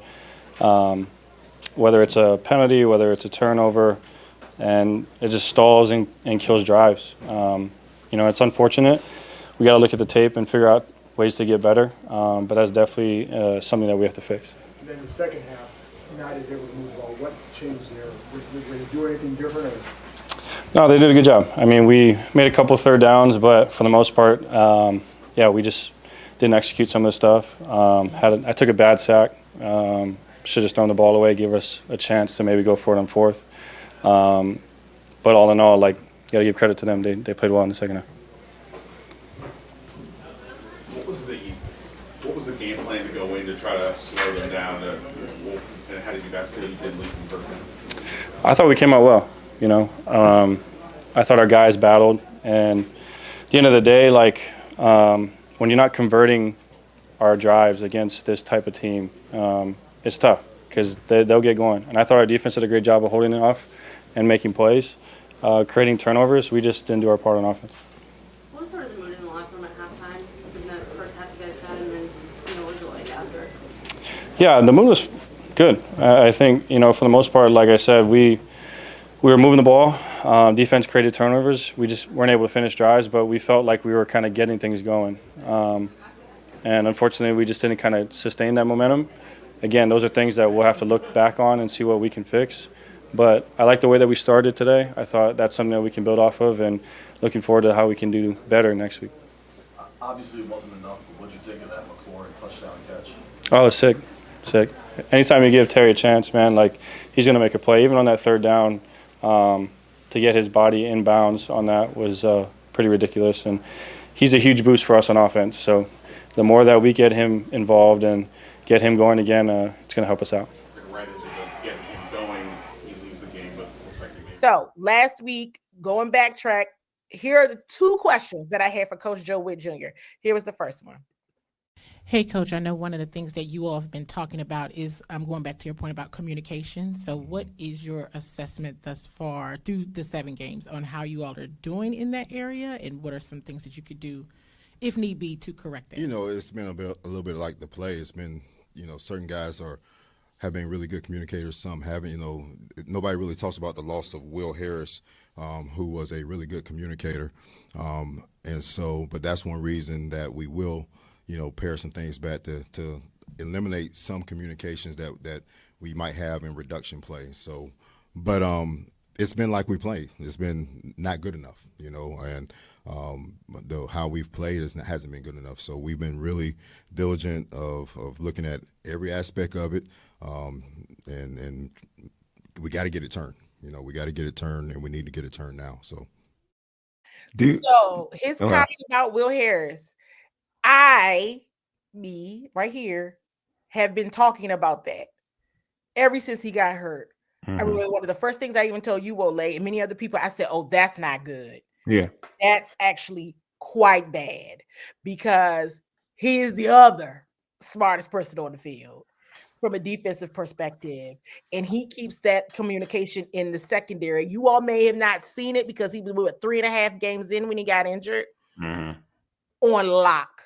[SPEAKER 24] whether it's a penalty, whether it's a turnover, and it just stalls and kills drives. It's unfortunate. We got to look at the tape and figure out ways to get better, but that's definitely something that we have to fix.
[SPEAKER 20] And then the second half, not as able to move the ball. What changed there? Were they doing anything different? Or?
[SPEAKER 24] No, they did a good job. I mean, we made a couple of third downs, but for the most part, we just didn't execute some of the stuff. I took a bad sack. Should have just thrown the ball away, give us a chance to maybe go for it on fourth. But all in all, got to give credit to them. They played well in the second half.
[SPEAKER 11] What was the game plan to go in to try to slow them down? And how did you guys feel you did lose in the first half?
[SPEAKER 24] I thought we came out well. I thought our guys battled, and at the end of the day, when you're not converting our drives against this type of team, it's tough because they'll get going. And I thought our defense did a great job of holding it off and making plays. Creating turnovers, we just didn't do our part on offense.
[SPEAKER 25] What was sort of the mood in the locker room at halftime in that first half you guys had, and then, what was it like after?
[SPEAKER 24] Yeah, the mood was good. I think, for the most part, like I said, we were moving the ball. Defense created turnovers. We just weren't able to finish drives, but we felt like we were kind of getting things going. And unfortunately, we just didn't kind of sustain that momentum. Again, those are things that we'll have to look back on and see what we can fix. But I like the way that we started today. I thought that's something that we can build off of, and looking forward to how we can do better next week.
[SPEAKER 26] Obviously, it wasn't enough, but what'd you think of that McLaurin touchdown catch?
[SPEAKER 24] Oh, it's sick. Anytime you give Terry a chance, man, he's going to make a play. Even on that third down, to get his body in bounds on that was pretty ridiculous. And he's a huge boost for us on offense. So the more that we get him involved and get him going again, it's going to help us out.
[SPEAKER 11] Right as you get him going, you lose the game, but it looks like you made it.
[SPEAKER 3] So last week, going backtrack, here are the 2 questions that I had for Coach Joe Witt Jr. Here was the first one.
[SPEAKER 27] Hey, Coach, I know one of the things that you all have been talking about is, I'm going back to your point about communication. So what is your assessment thus far through the 7 games on how you all are doing in that area, and what are some things that you could do, if need be, to correct that?
[SPEAKER 28] It's been a little bit like the play. It's been, certain guys
[SPEAKER 5] have been really good communicators. Some haven't. Nobody really talks about the loss of Will Harris, who was a really good communicator. But that's one reason that we will, pare some things back to eliminate some communications that we might have in reduction play. So, but it's been like we played. It's been not good enough, and how we've played hasn't been good enough. So we've been really diligent of looking at every aspect of it, and we got to get it turned. We got to get it turned, and we need to get it turned now. So,
[SPEAKER 27] so his comment about Will Harris, me right here, have been talking about that ever since he got hurt. I remember one of the first things I even told you, Ole, and many other people, I said, "Oh, that's not good.
[SPEAKER 7] Yeah,
[SPEAKER 27] that's actually quite bad because he is the other smartest person on the field from a defensive perspective, and he keeps that communication in the secondary. You all may have not seen it because he was 3.5 games in when he got injured on lock,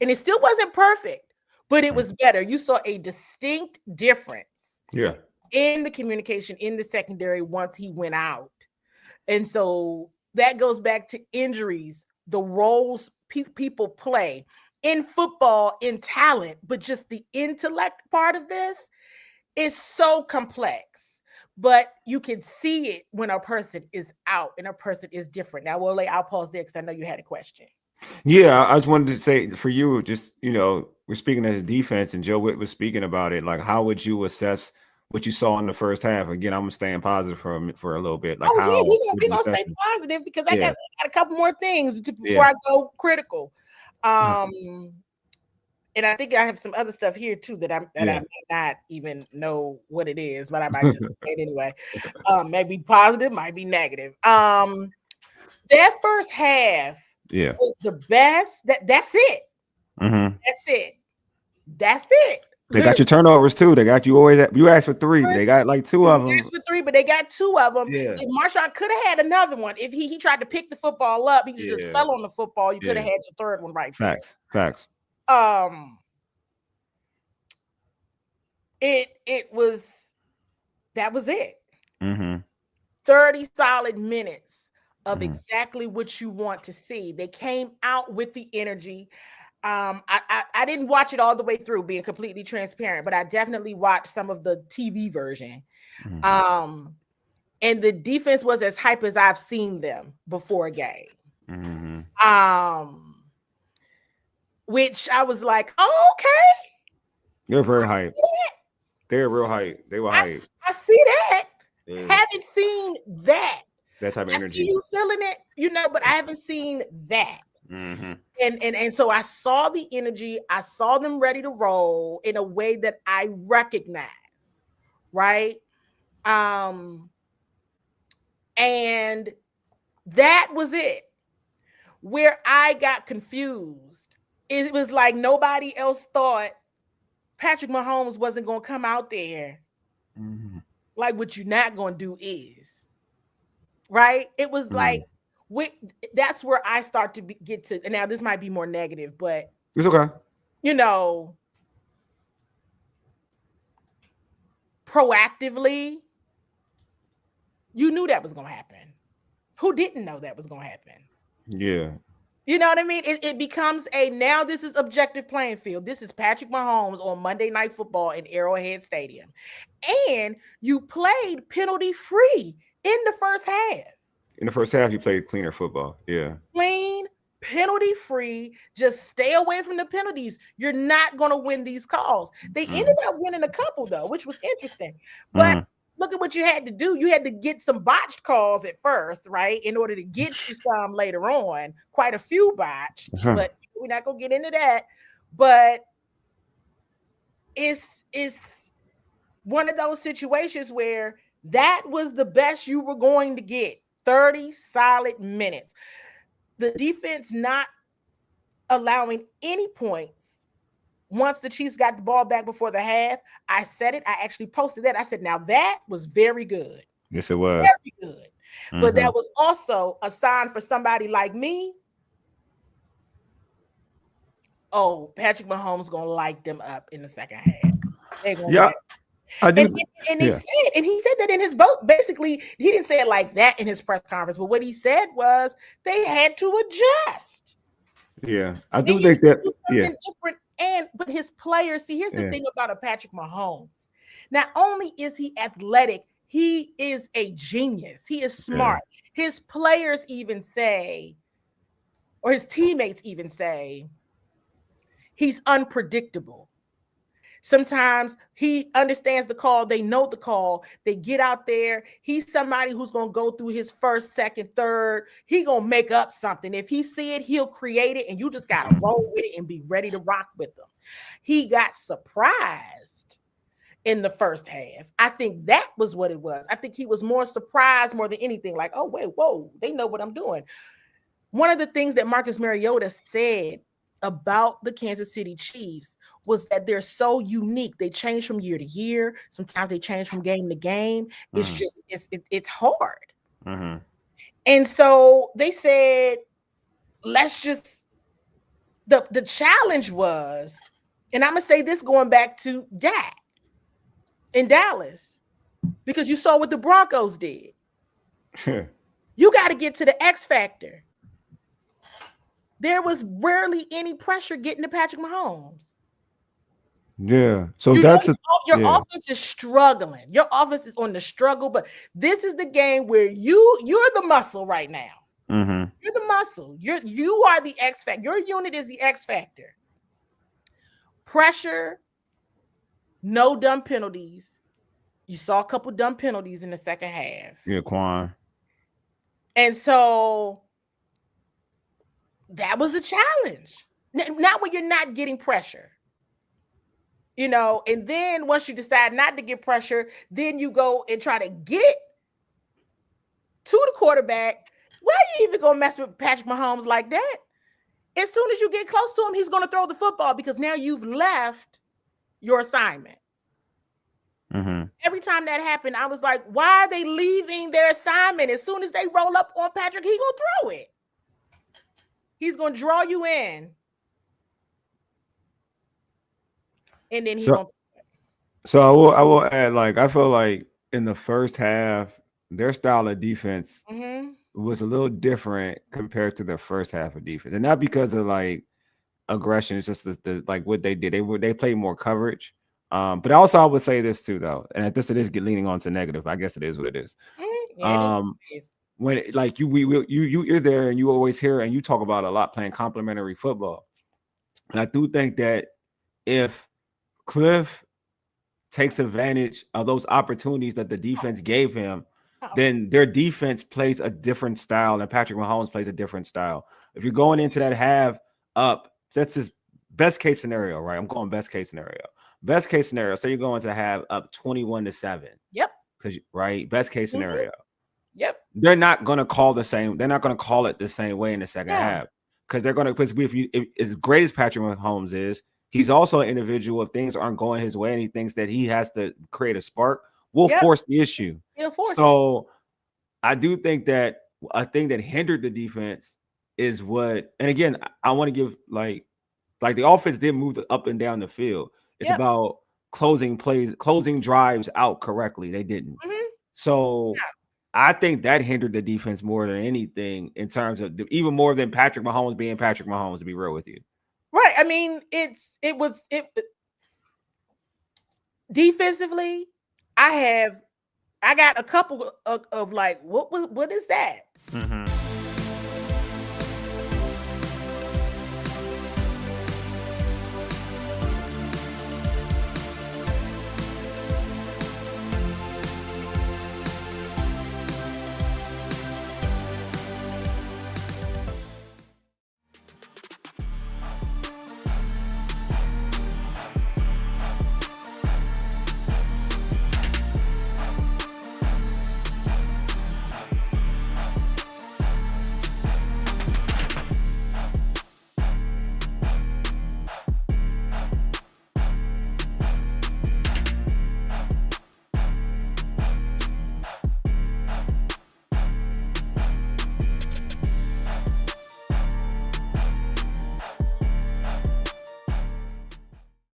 [SPEAKER 27] and it still wasn't perfect, but it was better. You saw a distinct difference.
[SPEAKER 7] Yeah.
[SPEAKER 27] In the communication in the secondary once he went out. And so that goes back to injuries, the roles people play in football, in talent, but just the intellect part of this is so complex. But you can see it when a person is out and a person is different. Now, Wole, I'll pause there because I know you had a question.
[SPEAKER 7] Yeah, I just wanted to say for you, just, we're speaking as defense, and Joe Witt was speaking about it. Like, how would you assess what you saw in the first half? Again, I'm staying positive for a little bit. Like,
[SPEAKER 27] we're gonna stay positive because I got a couple more things before I go critical. And I think I have some other stuff here too that I might not even know what it is, but I might just say it anyway. Maybe positive, might be negative. That first half was the best. That's it. That's it.
[SPEAKER 7] They got your turnovers too. They got you you asked for 3. They got like 2 of them.
[SPEAKER 27] Asked for 3, but they got 2 of them.
[SPEAKER 7] Yeah.
[SPEAKER 27] If Marshawn could have had another one, if he tried to pick the football up, he just fell on the football. You could have had your third one right.
[SPEAKER 7] Facts.
[SPEAKER 27] That was it.
[SPEAKER 7] 30
[SPEAKER 27] solid minutes of exactly what you want to see. They came out with the energy. I didn't watch it all the way through, being completely transparent, but I definitely watched some of the TV version. And the defense was as hype as I've seen them before a game. Which I was like, oh, okay.
[SPEAKER 7] They're very hype. They're real hype. They were hype.
[SPEAKER 27] I see that. Haven't seen that.
[SPEAKER 7] That type of energy.
[SPEAKER 27] I see you feeling it, but I haven't seen that. And so I saw the energy. I saw them ready to roll in a way that I recognize, right? And that was it. Where I got confused, it was like nobody else thought Patrick Mahomes wasn't going to come out there like what you're not going to do is, right? It was like, that's where I start to get to. And now this might be more negative, but
[SPEAKER 7] it's okay.
[SPEAKER 27] Proactively, you knew that was going to happen. Who didn't know that was going to happen?
[SPEAKER 7] Yeah.
[SPEAKER 27] You know what I mean? It becomes now this is objective playing field. This is Patrick Mahomes on Monday Night Football in Arrowhead Stadium. And you played penalty free in the first half.
[SPEAKER 7] In the first half, you played cleaner football. Yeah.
[SPEAKER 27] Clean, penalty free. Just stay away from the penalties. You're not going to win these calls. They ended up winning a couple, though, which was interesting. But look at what you had to do. You had to get some botched calls at first, right? In order to get you some later on. Quite a few botched, but we're not going to get into that. But it's one of those situations where that was the best you were going to get. 30 solid minutes. The defense not allowing any points once the Chiefs got the ball back before the half. I said it. I actually posted that. I said, now that was very good.
[SPEAKER 7] Yes, it was.
[SPEAKER 27] Very good. But that was also a sign for somebody like me. Oh, Patrick Mahomes going to light them up in the second half.
[SPEAKER 7] I do.
[SPEAKER 3] And he said that in his vote. Basically, he didn't say it like that in his press conference, but what he said was they had to adjust.
[SPEAKER 7] Yeah, I do think that. Yeah,
[SPEAKER 3] different. But his players, see, here's the
[SPEAKER 7] Yeah.
[SPEAKER 3] thing about a Patrick Mahomes. Not only is he athletic, he is a genius. He is smart. His players even say, or his teammates even say, he's unpredictable. Sometimes he understands the call. They know the call. They get out there. He's somebody who's going to go through his first, second, third. He going to make up something. If he see it, he'll create it, and you just got to roll with it and be ready to rock with them. He got surprised in the first half. I think that was what it was. I think he was more surprised more than anything. Like, oh, wait, whoa, they know what I'm doing. One of the things that Marcus Mariota said about the Kansas City Chiefs was that they're so unique. They change from year to year. Sometimes they change from game to game. It's just, it's hard. And so they said, let's just, the challenge was, and I'm going to say this going back to Dak in Dallas, because you saw what the Broncos did. You got to get to the X factor. There was rarely any pressure getting to Patrick Mahomes.
[SPEAKER 7] Yeah. So
[SPEAKER 3] your
[SPEAKER 7] offense
[SPEAKER 3] is struggling. Your offense is on the struggle, but this is the game where you're the muscle right now. You're the muscle. You are the X factor. Your unit is the X factor. Pressure, no dumb penalties. You saw a couple dumb penalties in the second half.
[SPEAKER 7] Yeah, Quan.
[SPEAKER 3] And so that was a challenge. Not when you're not getting pressure. You know, and then once you decide not to get pressure, then you go and try to get to the quarterback. Where are you even going to mess with Patrick Mahomes like that? As soon as you get close to him, he's going to throw the football because now you've left your assignment. Every time that happened, I was like, why are they leaving their assignment? As soon as they roll up on Patrick, he's going to throw it. He's going to draw you in. And then he's going to.
[SPEAKER 7] So I will add, like, I feel like in the first half, their style of defense was a little different compared to the first half of defense. And not because of like aggression, it's just the like what they did. They played more coverage. But also I would say this too, though, and this it is leaning on to negative. I guess it is what it is. When like you're there and you always hear and you talk about a lot playing complementary football. And I do think that if Cliff takes advantage of those opportunities that the defense gave him, then their defense plays a different style and Patrick Mahomes plays a different style. If you're going into that half up, that's his best case scenario, right? I'm going best case scenario. Best case scenario. So you're going to have up 21-7.
[SPEAKER 3] Yep.
[SPEAKER 7] Because right, best case scenario.
[SPEAKER 3] Yep.
[SPEAKER 7] They're not going to call the same. They're not going to call it the same way in the second half because they're going to. Because if as great as Patrick Mahomes is, he's also an individual. If things aren't going his way and he thinks that he has to create a spark, we'll force the issue. So I do think that a thing that hindered the defense is what. And again, I want to give like the offense did move up and down the field. It's about closing plays, closing drives out correctly. They didn't. So I think that hindered the defense more than anything in terms of even more than Patrick Mahomes being Patrick Mahomes, to be real with you.
[SPEAKER 3] Right. I mean, it defensively, I got a couple of like, what is that?